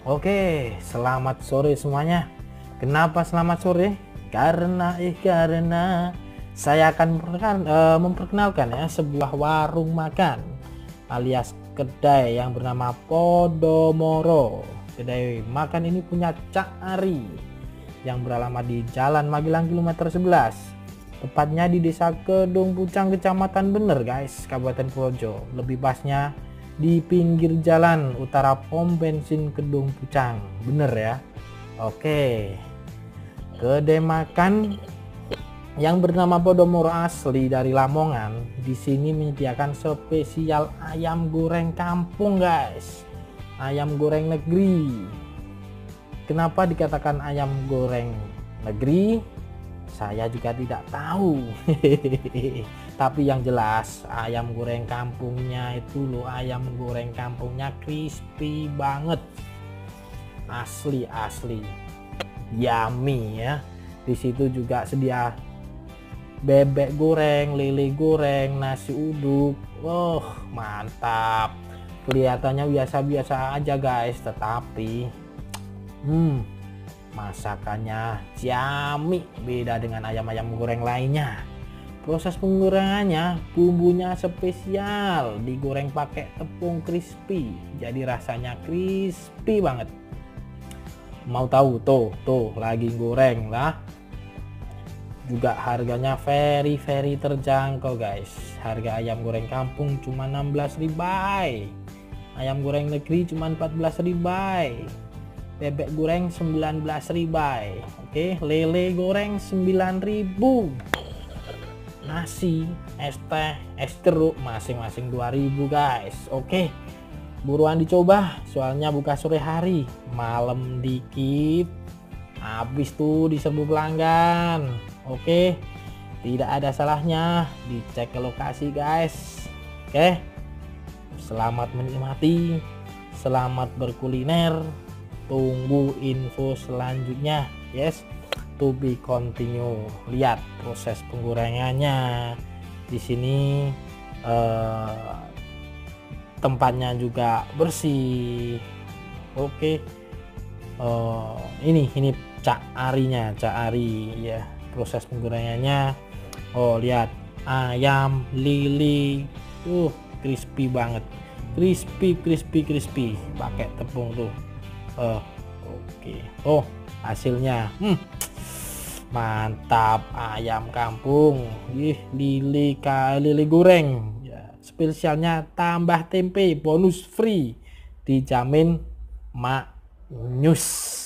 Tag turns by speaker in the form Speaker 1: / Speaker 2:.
Speaker 1: Oke, selamat sore semuanya. Kenapa selamat sore? Karena saya akan memperkenalkan ya sebuah warung makan alias kedai yang bernama Podomoro. Kedai makan ini punya Cak Ari yang beralamat di Jalan Magelang kilometer 11. Tepatnya di Desa Kedung Pucang, Kecamatan Bener guys, Kabupaten Projo. Lebih pasnya di pinggir jalan utara pom bensin Kedung Pucang, bener ya. Oke, kedai makan yang bernama Podomoro asli dari Lamongan di sini menyediakan spesial ayam goreng kampung guys, ayam goreng negeri. Kenapa dikatakan ayam goreng negeri? Saya juga tidak tahu. Tapi yang jelas ayam goreng kampungnya itu loh, ayam goreng kampungnya crispy banget, asli yummy ya. Di situ juga sedia bebek goreng, lele goreng, nasi uduk. Oh mantap, kelihatannya biasa-biasa aja guys, tetapi masakannya yummy, beda dengan ayam-ayam goreng lainnya. Proses penggorengannya, bumbunya spesial, digoreng pakai tepung crispy, jadi rasanya crispy banget. Mau tahu tuh lagi goreng lah. Juga harganya very terjangkau guys. Harga ayam goreng kampung cuma 16.000, ayam goreng negeri cuma 14.000, bebek goreng 19.000, oke, lele goreng 9.000, nasi, es teh, es jeruk masing-masing 2.000 guys. Oke, buruan dicoba soalnya buka sore hari, malam dikit habis tuh diserbu pelanggan. Oke, tidak ada salahnya dicek ke lokasi guys. Oke, selamat menikmati, selamat berkuliner. Tunggu info selanjutnya, yes, to be continue. Lihat proses penggorengannya di sini, tempatnya juga bersih. Oke, ini Cak Arinya, Cak Ari ya. Proses penggorengannya, oh lihat, ayam lili crispy banget, crispy pakai tepung tuh. Oke. Oh hasilnya mantap, ayam kampung, lili goreng ya, spesialnya tambah tempe bonus free, dijamin maknyus.